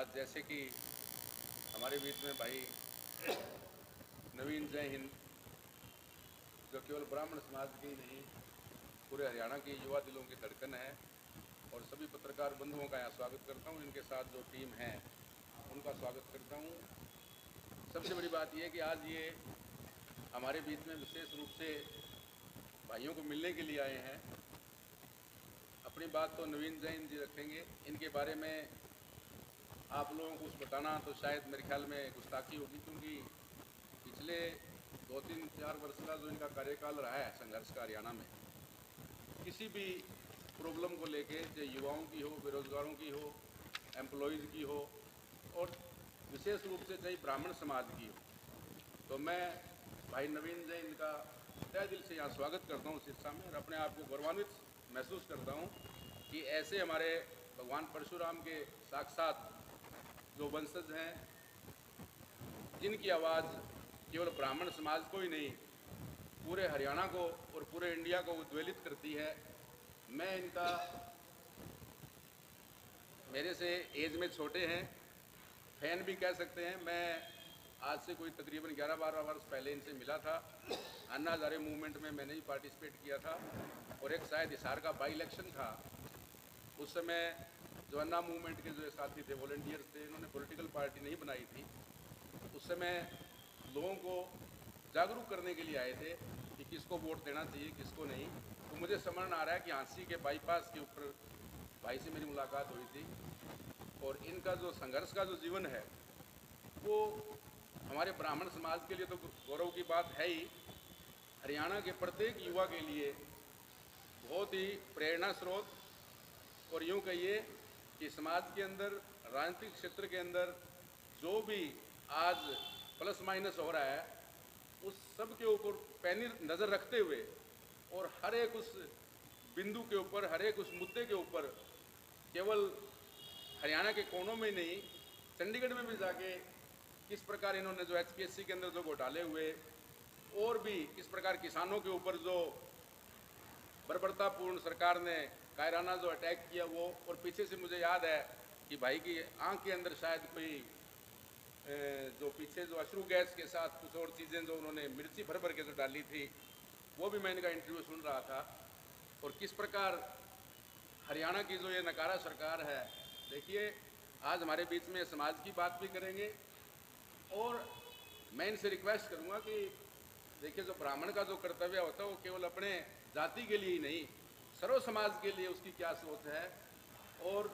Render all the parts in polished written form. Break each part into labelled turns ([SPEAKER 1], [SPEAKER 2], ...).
[SPEAKER 1] आज जैसे कि हमारे बीच में भाई नवीन जय हिंद, जो केवल ब्राह्मण समाज के ही नहीं पूरे हरियाणा की युवा दिलों की धड़कन है, और सभी पत्रकार बंधुओं का यहाँ स्वागत करता हूँ। इनके साथ जो टीम है उनका स्वागत करता हूँ। सबसे बड़ी बात यह है कि आज ये हमारे बीच में विशेष रूप से भाइयों को मिलने के लिए आए हैं। अपनी बात तो नवीन जैन जी रखेंगे। इनके बारे में आप लोगों को कुछ बताना तो शायद मेरे ख्याल में गुस्ताखी होगी, क्योंकि पिछले 2-3-4 वर्ष का जो इनका कार्यकाल रहा है संघर्ष का हरियाणा में, किसी भी प्रॉब्लम को लेके, चाहे युवाओं की हो, बेरोजगारों की हो, एम्प्लॉयज़ की हो, और विशेष रूप से चाहे ब्राह्मण समाज की हो, तो मैं भाई नवीन जैन का तहे दिल से यहाँ स्वागत करता हूँ सिरसा में, और अपने आप को गौरवान्वित महसूस करता हूँ कि ऐसे हमारे भगवान परशुराम के साक्षात जो वंशज हैं, जिनकी आवाज़ केवल ब्राह्मण समाज को ही नहीं पूरे हरियाणा को और पूरे इंडिया को उद्वेलित करती है। मैं इनका, मेरे से एज में छोटे हैं, फैन भी कह सकते हैं। मैं आज से कोई तकरीबन 11-12 वर्ष पहले इनसे मिला था। अन्ना हज़ारे मूवमेंट में मैंने ही पार्टिसिपेट किया था, और एक शायद हिसार का बाई इलेक्शन था। उस समय जो अन्ना मूवमेंट के जो साथी थे, वॉलंटियर्स थे, इन्होंने पॉलिटिकल पार्टी नहीं बनाई थी। उस समय लोगों को जागरूक करने के लिए आए थे कि किसको वोट देना चाहिए, किसको नहीं। तो मुझे समझ आ रहा है कि हाँसी के बाईपास के ऊपर भाई से मेरी मुलाकात हुई थी, और इनका जो संघर्ष का जो जीवन है वो हमारे ब्राह्मण समाज के लिए तो गौरव की बात है ही, हरियाणा के प्रत्येक युवा के लिए बहुत ही प्रेरणा स्रोत। और यूँ कहिए कि समाज के अंदर, राजनीतिक क्षेत्र के अंदर जो भी आज प्लस माइनस हो रहा है, उस सब के ऊपर पैनी नज़र रखते हुए, और हर एक उस बिंदु के ऊपर, हर एक उस मुद्दे के ऊपर, केवल हरियाणा के कोनों में नहीं, चंडीगढ़ में भी जाके किस प्रकार इन्होंने जो HPSC के अंदर जो घोटाले हुए, और भी किस प्रकार किसानों के ऊपर जो बर्बरतापूर्ण सरकार ने कायराना जो अटैक किया वो, और पीछे से मुझे याद है कि भाई की आंख के अंदर शायद कोई जो पीछे जो अश्रु गैस के साथ कुछ और चीज़ें जो उन्होंने मिर्ची भर भर के जो डाली थी, वो भी मैं इनका इंटरव्यू सुन रहा था। और किस प्रकार हरियाणा की जो ये नकारा सरकार है, देखिए आज हमारे बीच में समाज की बात भी करेंगे, और मैं इनसे रिक्वेस्ट करूँगा कि देखिए जो ब्राह्मण का जो कर्तव्य होता है वो केवल अपने जाति के लिए ही नहीं, सर्व समाज के लिए उसकी क्या सोच है, और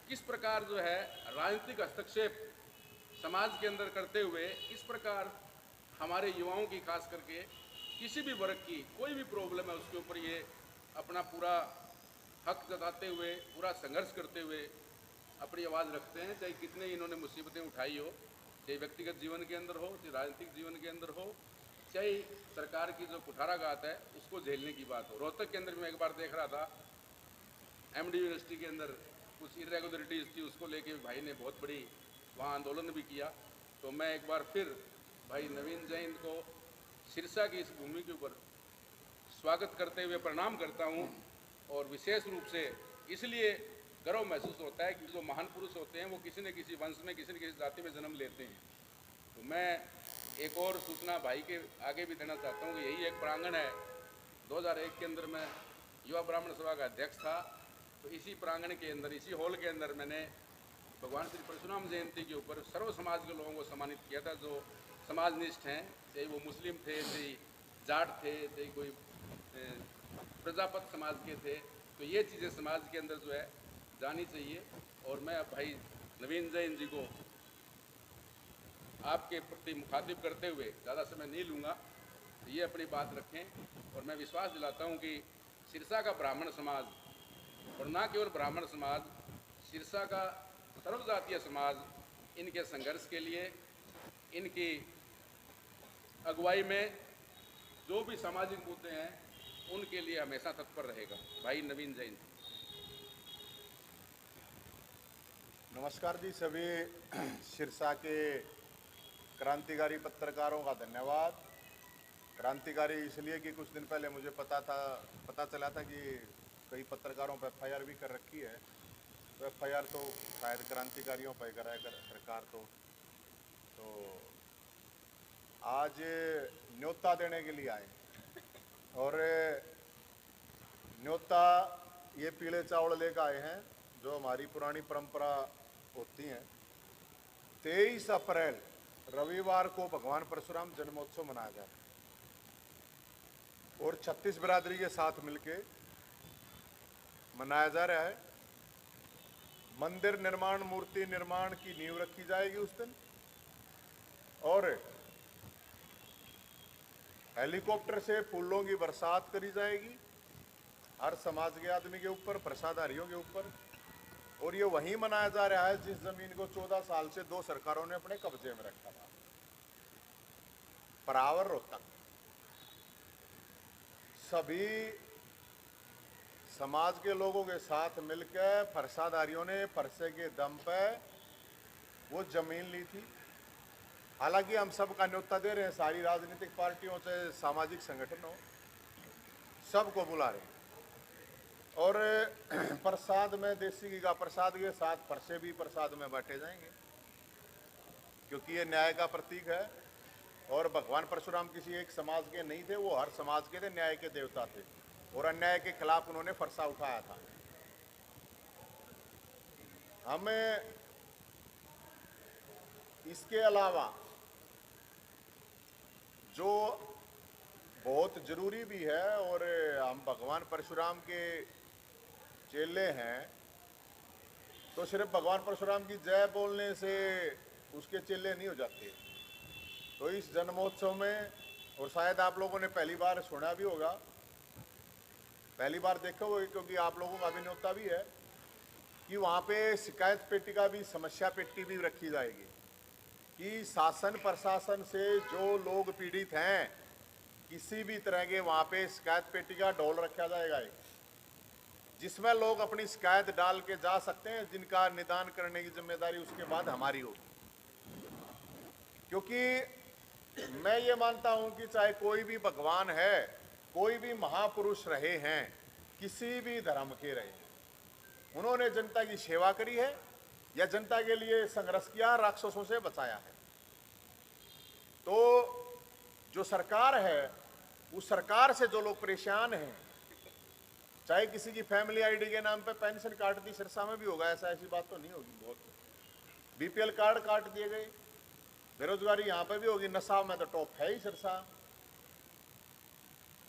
[SPEAKER 1] किस प्रकार जो है राजनीतिक हस्तक्षेप समाज के अंदर करते हुए इस प्रकार हमारे युवाओं की, खास करके किसी भी वर्ग की कोई भी प्रॉब्लम है उसके ऊपर ये अपना पूरा हक जताते हुए, पूरा संघर्ष करते हुए अपनी आवाज़ रखते हैं, चाहे कितने इन्होंने मुसीबतें उठाई हो, चाहे व्यक्तिगत जीवन के अंदर हो, चाहे राजनीतिक जीवन के अंदर हो, चाहे सरकार की जो कुठाराघात है उसको झेलने की बात हो। रोहतक के अंदर मैं एक बार देख रहा था, MD यूनिवर्सिटी के अंदर कुछ इरेगुलरिटीज़ थी, उसको लेके भाई ने बहुत बड़ी वहाँ आंदोलन भी किया। तो मैं एक बार फिर भाई नवीन जैन को सिरसा की इस भूमि के ऊपर स्वागत करते हुए प्रणाम करता हूँ, और विशेष रूप से इसलिए गर्व महसूस होता है कि जो महान पुरुष होते हैं वो किसी न किसी वंश में, किसी न किसी जाति में जन्म लेते हैं। तो मैं एक और सूचना भाई के आगे भी देना चाहता हूँ कि यही एक प्रांगण है, 2001 के अंदर मैं युवा ब्राह्मण सभा का अध्यक्ष था। तो इसी प्रांगण के अंदर, इसी हॉल के अंदर मैंने भगवान श्री परशुराम जयंती के ऊपर सर्व समाज के लोगों को सम्मानित किया था, जो समाजनिष्ठ हैं, चाहे वो मुस्लिम थे, चाहे जाट थे, चाहे कोई प्रजापत समाज के थे। तो ये चीज़ें समाज के अंदर जो है जानी चाहिए। और मैं भाई नवीन जैन जी को आपके प्रति मुखातिब करते हुए ज़्यादा समय नहीं लूँगा, ये अपनी बात रखें, और मैं विश्वास दिलाता हूँ कि सिरसा का ब्राह्मण समाज, और ना केवल ब्राह्मण समाज, सिरसा का सर्वजातीय समाज इनके संघर्ष के लिए, इनकी अगुवाई में जो भी सामाजिक मुद्दे हैं उनके लिए हमेशा तत्पर रहेगा। भाई नवीन जैन।
[SPEAKER 2] नमस्कार जी, सभी सिरसा के क्रांतिकारी पत्रकारों का धन्यवाद। क्रांतिकारी इसलिए कि कुछ दिन पहले मुझे पता चला था कि कई पत्रकारों पर FIR भी कर रखी है। FIR तो शायद क्रांतिकारियों पर कराए सरकार तो आज न्योता देने के लिए आए और न्योता ये पीले चावल लेकर आए हैं जो हमारी पुरानी परंपरा होती हैं। 23 अप्रैल रविवार को भगवान परशुराम जन्मोत्सव मनाया जा रहा है और 36 बिरादरी के साथ मिलके मनाया जा रहा है। मंदिर निर्माण, मूर्ति निर्माण की नींव रखी जाएगी उस दिन और हेलीकॉप्टर से फूलों की बरसात करी जाएगी हर समाज के आदमी के ऊपर, प्रसादारियों के ऊपर। और ये वहीं मनाया जा रहा है जिस जमीन को 14 साल से 2 सरकारों ने अपने कब्जे में रखा था, परावर रोहतक। सभी समाज के लोगों के साथ मिलकर फरसादारियों ने फरसे के दम पे वो जमीन ली थी। हालांकि हम सब का न्योता दे रहे हैं, सारी राजनीतिक पार्टियों से, सामाजिक संगठनों, सबको बुला रहे हैं। और प्रसाद में देसी घी का प्रसाद के साथ फरसे भी प्रसाद में बांटे जाएंगे क्योंकि ये न्याय का प्रतीक है। और भगवान परशुराम किसी एक समाज के नहीं थे, वो हर समाज के थे, न्याय के देवता थे और अन्याय के खिलाफ उन्होंने फरसा उठाया था। हमें इसके अलावा जो बहुत जरूरी भी है, और हम भगवान परशुराम के चेले हैं तो सिर्फ भगवान परशुराम की जय बोलने से उसके चेले नहीं हो जाते। तो इस जन्मोत्सव में, और शायद आप लोगों ने पहली बार सुना भी होगा, पहली बार देखा होगा क्योंकि आप लोगों का भी न्योता भी है कि वहाँ पे शिकायत पेटी का भी, समस्या पेटी भी रखी जाएगी कि शासन प्रशासन से जो लोग पीड़ित हैं किसी भी तरह के, वहाँ पे शिकायत पेटी का डोल रखा जाएगा जिसमें लोग अपनी शिकायत डाल के जा सकते हैं, जिनका निदान करने की जिम्मेदारी उसके बाद हमारी होगी। क्योंकि मैं ये मानता हूं कि चाहे कोई भी भगवान है, कोई भी महापुरुष रहे हैं, किसी भी धर्म के रहे, उन्होंने जनता की सेवा करी है या जनता के लिए संघर्ष किया, राक्षसों से बचाया है। तो जो सरकार है, उस सरकार से जो लोग परेशान हैं, चाहे किसी की फैमिली आईडी के नाम पे पेंशन काट दी, सिरसा में भी होगा ऐसा, ऐसी बात तो नहीं होगी, बहुत बीपीएल कार्ड काट दिए गए, बेरोजगारी यहाँ पे भी होगी, नशा में तो टॉप है ही सिरसा।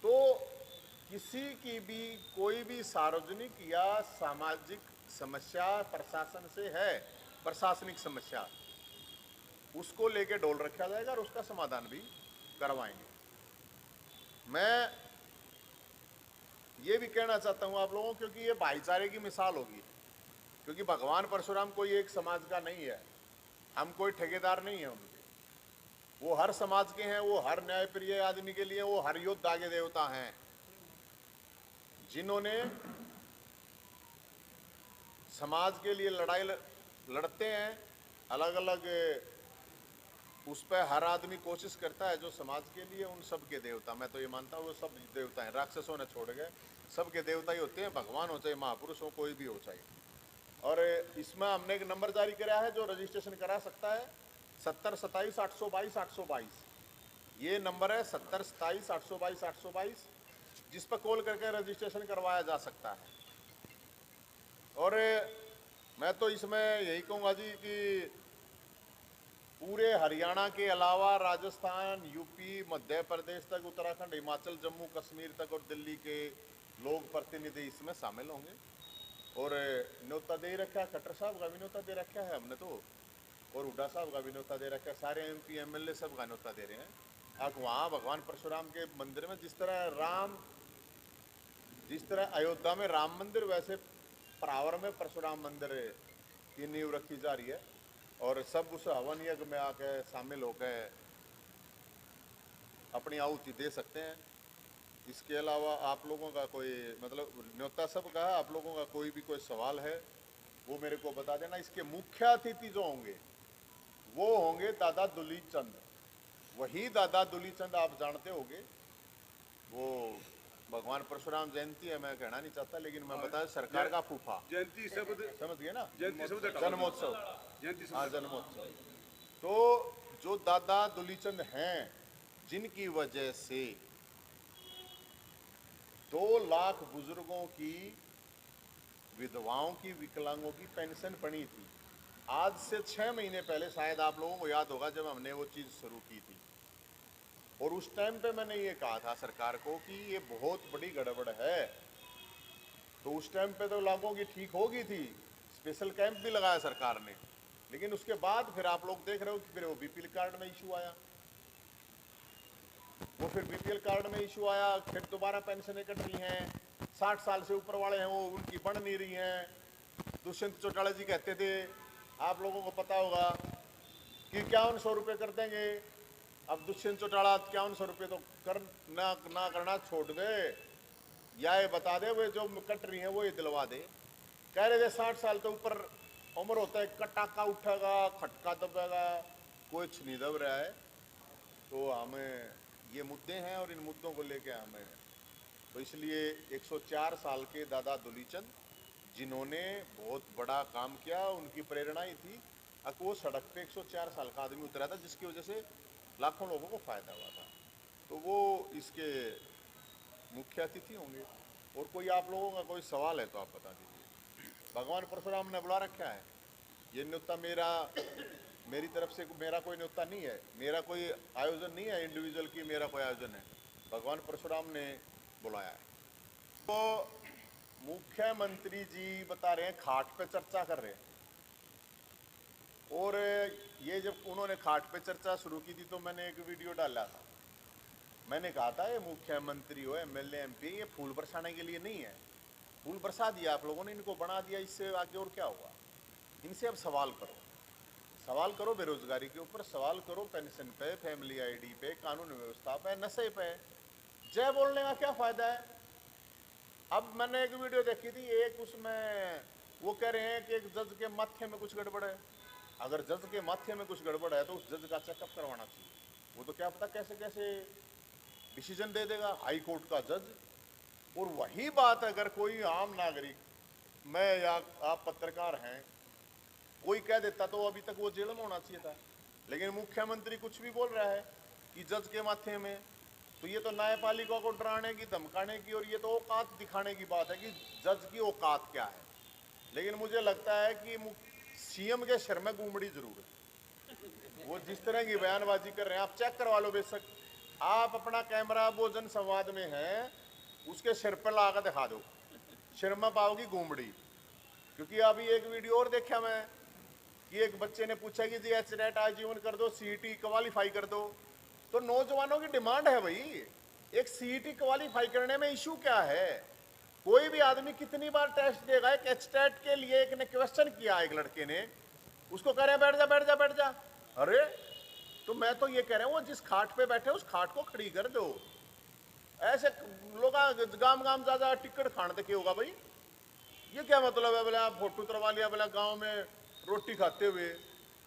[SPEAKER 2] तो किसी की भी कोई भी सार्वजनिक या सामाजिक समस्या प्रशासन से है, प्रशासनिक समस्या, उसको लेके डोल रखा जाएगा और उसका समाधान भी करवाएंगे। मैं ये भी कहना चाहता हूँ आप लोगों, क्योंकि ये भाईचारे की मिसाल होगी, क्योंकि भगवान परशुराम कोई एक समाज का नहीं है, हम कोई ठेकेदार नहीं है उनके, वो हर समाज के हैं, वो हर न्यायप्रिय आदमी के लिए, वो हर योद्धा के देवता हैं जिन्होंने समाज के लिए लड़ाई लड़ते हैं। अलग अलग उस पर हर आदमी कोशिश करता है जो समाज के लिए, उन सब के देवता, मैं तो ये मानता हूँ वो सब देवता हैं, राक्षसों ने छोड़ गए, सबके देवता ही होते हैं, भगवान हो चाहे महापुरुष हो, कोई भी हो चाहे। और इसमें हमने एक नंबर जारी करा है जो रजिस्ट्रेशन करा सकता है, 70 27 822 822, ये नंबर है 70 27 822 822, जिस पर कॉल करके रजिस्ट्रेशन करवाया जा सकता है। और मैं तो इसमें यही कहूँगा जी कि पूरे हरियाणा के अलावा राजस्थान, यूपी, मध्य प्रदेश तक, उत्तराखंड, हिमाचल, जम्मू कश्मीर तक और दिल्ली के लोग प्रतिनिधि इसमें शामिल होंगे। और न्योता दे रखा है, खट्टर साहब का भी न्योता दे रखा है हमने तो, और हुड्डा साहब का भी न्योता दे रखा है, सारे MP MLA सब का न्योता दे रहे हैं। अब वहाँ भगवान परशुराम के मंदिर में जिस तरह अयोध्या में राम मंदिर, वैसे परावर में परशुराम मंदिर की नींव रखी जा रही है और सब उस हवन यज्ञ में आके शामिल होकर अपनी आहुति दे सकते हैं। इसके अलावा आप लोगों का कोई, मतलब न्योता सब का है, आप लोगों का कोई भी कोई सवाल है वो मेरे को बता देना। इसके मुख्य अतिथि जो होंगे वो होंगे दादा दुलीचंद, वही दादा दुलीचंद आप जानते होंगे, वो भगवान परशुराम जयंती है, मैं कहना नहीं चाहता, लेकिन मैं बता सरकार का फूफा
[SPEAKER 3] जयंती शब्द,
[SPEAKER 2] समझ गए ना,
[SPEAKER 3] जयंती शब्द हटाओ।
[SPEAKER 2] जन्मोत्सव,
[SPEAKER 3] जयंती
[SPEAKER 2] हाँ
[SPEAKER 3] शब्द
[SPEAKER 2] जन्मोत्सव। तो जो दादा दुलीचंद हैं, जिनकी वजह से 2 लाख बुजुर्गों की, विधवाओं की, विकलांगों की पेंशन बनी थी, आज से 6 महीने पहले, शायद आप लोगों को याद होगा जब हमने वो चीज शुरू की थी, और उस टाइम पे मैंने ये कहा था सरकार को कि ये बहुत बड़ी गड़बड़ है। तो उस टाइम पे तो लोगों की ठीक होगी थी, स्पेशल कैंप भी लगाया सरकार ने, लेकिन उसके बाद फिर आप लोग देख रहे हो कि फिर वो बीपीएल कार्ड में इशू आया, फिर बीपीएल कार्ड में इशू आया, फिर दोबारा पेंशनें कट रही हैं, 60 साल से ऊपर वाले हैं वो, उनकी बन नहीं रही हैं। दुष्यंत चौटाला जी कहते थे, आप लोगों को पता होगा कि 5100 रुपये कर देंगे। अब दुष्यंत चौटाला 5100 रुपये तो ना करना छोड़ दे, या ये बता दे वो जो कट रही हैं वो ये दिलवा दे। कह रहे थे 60 साल के ऊपर उम्र होता है, कटाका उठेगा, खटका दबेगा, कुछ नहीं दब रहा है। तो हमें ये मुद्दे हैं और इन मुद्दों को लेके हमें, तो इसलिए 104 साल के दादा दुलीचंद, जिन्होंने बहुत बड़ा काम किया, उनकी प्रेरणा ही थी। अब वो सड़क पे 104 साल का आदमी उतरा था, जिसकी वजह से लाखों लोगों को फायदा हुआ था। तो वो इसके मुख्य अतिथि होंगे। और कोई आप लोगों का कोई सवाल है तो आप बता दीजिए। भगवान परशुराम ने बुला रखा है, ये न्योता मेरी तरफ से मेरा कोई न्योता नहीं है, मेरा कोई आयोजन नहीं है इंडिविजुअल की, मेरा कोई आयोजन है, भगवान परशुराम ने बुलाया है। तो मुख्यमंत्री जी बता रहे हैं खाट पे चर्चा कर रहे हैं, और ये जब उन्होंने खाट पे चर्चा शुरू की थी तो मैंने एक वीडियो डाला था, मैंने कहा था ये मुख्यमंत्री हो, एमएलए एमपी, ये फूल बरसाने के लिए नहीं है। फूल बरसा दिया आप लोगों ने, इनको बना दिया, इससे आगे और क्या हुआ। इनसे अब सवाल करो, सवाल करो बेरोजगारी के ऊपर, सवाल करो पेंशन पे, फैमिली आईडी पे, कानून व्यवस्था पे, नशे पे। जय बोलने का क्या फायदा है। अब मैंने एक वीडियो देखी थी, एक उसमें वो कह रहे हैं कि एक जज के माथे में कुछ गड़बड़ है। अगर जज के माथे में कुछ गड़बड़ है तो उस जज का चेकअप करवाना चाहिए, वो तो क्या पता कैसे कैसे डिसीजन दे देगा हाई कोर्ट का जज। और वही बात अगर कोई आम नागरिक, मैं या आप पत्रकार हैं, कोई कह देता तो अभी तक वो जेल में होना चाहिए था। लेकिन मुख्यमंत्री कुछ भी बोल रहा है कि जज के माथे में, तो ये तो न्यायपालिका को डराने की, धमकाने की, और ये तो औकात दिखाने की बात है कि जज की औकात क्या है। लेकिन मुझे लगता है कि सीएम के सिर में गुमड़ी जरूर है। वो जिस तरह की बयानबाजी कर रहे हैं, आप चेक करवा लो, बेशक आप अपना कैमरा वो जन संवाद में है उसके सिर पर ला कर दिखा दो, सिर में पाओगी गुमड़ी। क्योंकि अभी एक वीडियो और देखा मैं कि एक बच्चे ने पूछा कि जी एचनेट आजीवन कर दो, सीईटी क्वालिफाई कर दो। तो नौजवानों की डिमांड है भाई, एक सीईटी क्वालिफाई करने में इशू क्या है। कोई भी आदमी कितनी बार टेस्ट देगा। एक एचटेट के लिए एक ने क्वेश्चन किया, एक लड़के ने, उसको कह रहे हैं बैठ जा बैठ जा बैठ जा। अरे तो मैं तो ये कह रहा हूँ, वो जिस खाट पे बैठे उस खाट को खड़ी कर दो। ऐसे लोग गाम गाम जा टिकट खान देखे होगा भाई, ये क्या मतलब है। बोले आप फोटो उतरवा लिया, बोला गाँव में रोटी खाते हुए,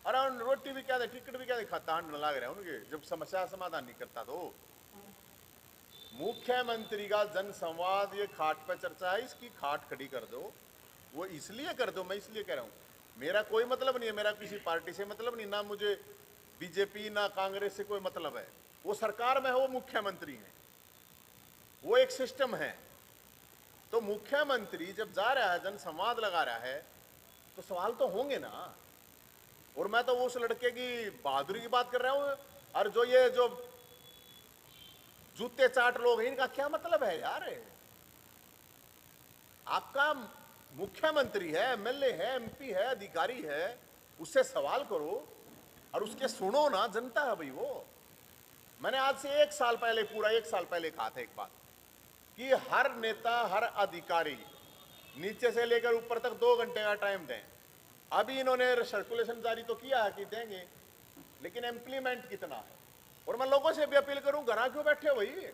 [SPEAKER 2] अरे रोटी भी क्या दे, टिकट भी क्या दे, खाता हंड लग रहा है उनके, जब समस्या समाधान नहीं करता। तो मुख्यमंत्री का जन संवाद, ये खाट पे चर्चा है, इसकी खाट खड़ी कर दो। वो इसलिए कर दो, मैं इसलिए कह रहा हूँ, मेरा कोई मतलब नहीं है, मेरा किसी पार्टी से मतलब नहीं, ना मुझे बीजेपी ना कांग्रेस से कोई मतलब है। वो सरकार में है, वो मुख्यमंत्री है, वो एक सिस्टम है। तो मुख्यमंत्री जब जा रहा है, जन संवाद लगा रहा है, तो सवाल तो होंगे ना। और मैं तो उस लड़के की बहादुरी की बात कर रहा हूं, और जो ये जो जूते चाट लोग हैं, इनका क्या मतलब है यार। आपका मुख्यमंत्री है, एमएलए है, एमपी है, अधिकारी है, उससे सवाल करो और उसके सुनो ना, जनता है भाई वो। मैंने आज से 1 साल पहले, पूरा 1 साल पहले कहा था एक बात, कि हर नेता, हर अधिकारी नीचे से लेकर ऊपर तक 2 घंटे का टाइम दें। अभी इन्होंने सर्कुलेशन जारी तो किया है कि देंगे, लेकिन इम्प्लीमेंट कितना है। और मैं लोगों से भी अपील करूं, घर क्यों बैठे हो भाई,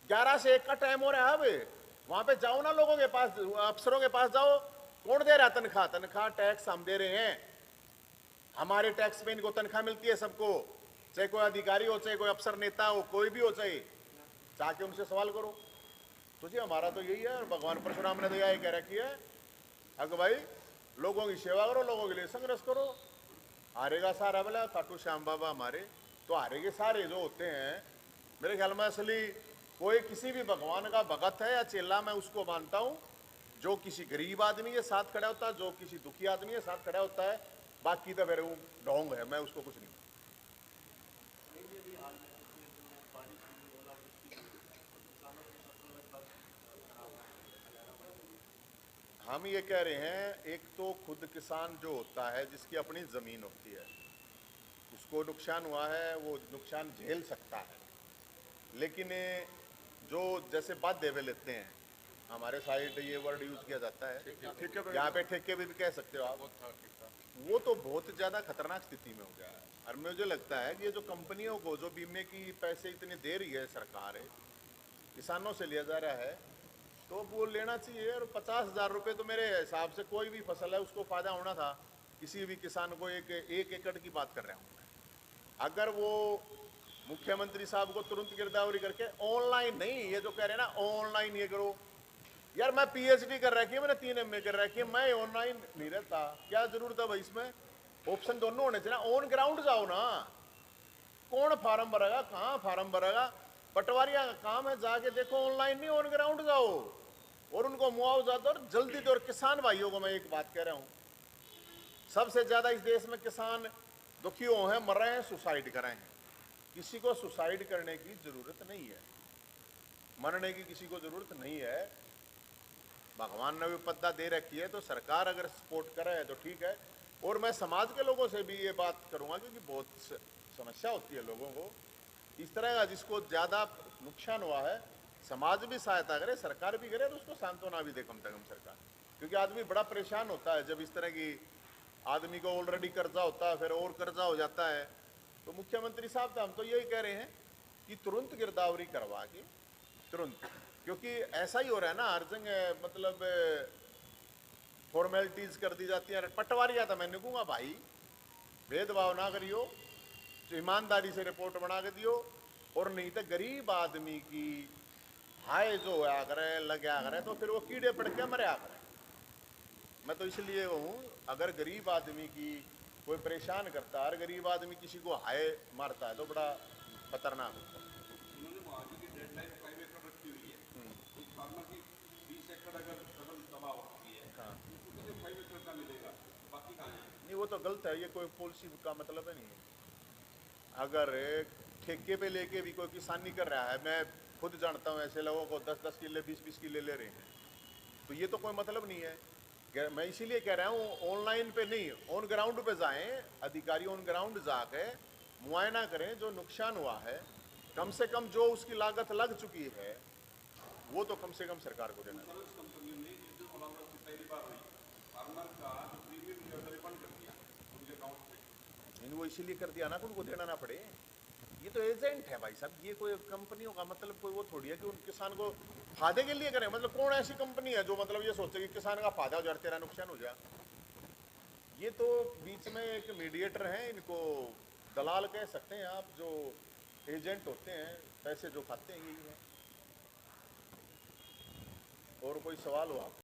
[SPEAKER 2] 11 से 1 का टाइम हो रहा है। अब वहां पे जाओ ना, लोगों के पास, अफसरों के पास जाओ। कौन दे रहा है तनख्वाह? तनख्वाह टैक्स हम दे रहे हैं, हमारे टैक्स में इनको तनख्वाह मिलती है सबको, चाहे कोई अधिकारी हो, चाहे कोई अफसर नेता हो, कोई भी हो, चाहे जाके उनसे सवाल करो। तो जी हमारा तो यही है, और भगवान परशुराम ने तो यही कह रखी है, अगर भाई लोगों की सेवा करो, लोगों के लिए संघर्ष करो। हारेगा सारा बोला खाटू श्याम बाबा हमारे, तो हारेगे सारे जो होते हैं। मेरे ख्याल में असली कोई किसी भी भगवान का भगत है या चेला, मैं उसको मानता हूँ जो किसी गरीब आदमी के साथ खड़ा होता है, जो किसी दुखी आदमी के साथ खड़ा होता है। बाकी तो फिर वो ढोंग है, मैं उसको कुछ नहीं। हम ये कह रहे हैं, एक तो खुद किसान जो होता है, जिसकी अपनी ज़मीन होती है, उसको नुकसान हुआ है, वो नुकसान झेल सकता है। लेकिन जो जैसे बाध्य वे लेते हैं, हमारे साइड ये वर्ड यूज़ किया जाता है, यहाँ पे ठेके भी कह सकते हो आप, वो तो बहुत ज़्यादा खतरनाक स्थिति में हो गया है। और मुझे लगता है कि ये जो कंपनियों को जो बीमे की पैसे इतने दे रही है सरकार, किसानों से लिया जा रहा है, तो वो लेना चाहिए। और 50,000 रुपये तो मेरे हिसाब से कोई भी फसल है उसको फायदा होना था। किसी भी किसान को एक एकड़ की बात कर रहा हूँ मैं, अगर वो मुख्यमंत्री साहब को तुरंत गिरदावरी करके ऑनलाइन नहीं, ये जो कह रहे हैं ना ऑनलाइन ये करो, यार मैं पीएचडी कर रखी है, मैंने 3 MA कर रखी है, मैं ऑनलाइन नहीं रहता, क्या जरूरत है भाई इसमें? ऑप्शन दोनों होने चाहिए ना, ऑन ग्राउंड जाओ ना। कौन फार्म भरेगा, कहाँ फार्म भरेगा? पटवारिया का काम है, जाके देखो, ऑनलाइन नहीं, ऑन ग्राउंड जाओ और उनको मुआवजा दो जल्दी दो। और किसान भाइयों को मैं एक बात कह रहा हूँ, सबसे ज्यादा इस देश में किसान दुखी हो हैं, मर रहे हैं, सुसाइड कर रहे हैं। किसी को सुसाइड करने की जरूरत नहीं है, मरने की किसी को जरूरत नहीं है। भगवान ने विपदा दे रखी है, तो सरकार अगर सपोर्ट करे तो ठीक है। और मैं समाज के लोगों से भी ये बात करूंगा, क्योंकि बहुत समस्या होती है लोगों को इस तरह का, जिसको ज़्यादा नुकसान हुआ है, समाज भी सहायता करे, सरकार भी करे, और उसको सांत्वना भी दे कम से कम सरकार। क्योंकि आदमी बड़ा परेशान होता है जब इस तरह की, आदमी को ऑलरेडी कर्जा होता है, फिर और कर्जा हो जाता है। तो मुख्यमंत्री साहब, हम तो यही कह रहे हैं कि तुरंत गिरदावरी करवा के तुरंत, क्योंकि ऐसा ही हो रहा है ना हर जगह, मतलब फॉर्मेलिटीज़ कर दी जाती है। पटवारिया था, मैंने कहूँगा भाई भेदभाव ना करियो, तो ईमानदारी से रिपोर्ट बना के दियो, और नहीं तो गरीब आदमी की हाय जो होया करे, लग्या करे, तो फिर वो कीड़े पड़ के मरया करे। मैं तो इसलिए हूँ, अगर गरीब आदमी की कोई परेशान करता है और गरीब आदमी किसी को हाय मारता है तो बड़ा खतरनाक होता है।
[SPEAKER 1] उन्होंने मुआवजे की डेडलाइन 5 एकड़ रखी हुई है, तो फार्मर की 20 एकड़ अगर फसल तबाह होती है,
[SPEAKER 2] हाँ,
[SPEAKER 1] उसको तो 5 एकड़ का मिलेगा, बाकी कहाँ है?
[SPEAKER 2] नहीं वो तो गलत है, ये कोई पॉलिसी का मतलब है नहीं है। अगर ठेके पे लेके भी कोई किसानी कर रहा है, मैं खुद जानता हूँ ऐसे लोगों को 10-10 किले 20-20 किले ले रहे हैं, तो ये तो कोई मतलब नहीं है। मैं इसीलिए कह रहा हूँ ऑनलाइन पे नहीं, ऑन ग्राउंड पे जाएं, अधिकारी ऑन ग्राउंड जाके मुआयना करें, जो नुकसान हुआ है कम से कम जो उसकी लागत लग चुकी है वो तो कम से कम सरकार को देना चाहिए।
[SPEAKER 1] इंश्योरेंस कंपनी ने जिस दिन मुलाकात की पहली बार हुई, फार्मर का जो प्रीमियम जो है रिफंड कर दिया उनके अकाउंट में।
[SPEAKER 2] वो इसीलिए कर दिया ना कि उनको देना ना पड़े। ये तो एजेंट है भाई साहब, ये कोई कंपनियों का मतलब कोई वो थोड़ी है कि उन किसान को फायदे के लिए करें। मतलब कौन ऐसी कंपनी है जो मतलब ये सोचे कि किसान का फायदा हो जाए तेरा नुकसान हो जाए? ये तो बीच में एक मीडिएटर हैं, इनको दलाल कह सकते हैं आप, जो एजेंट होते हैं, पैसे जो खाते हैं, यही है। और कोई सवाल हो आप?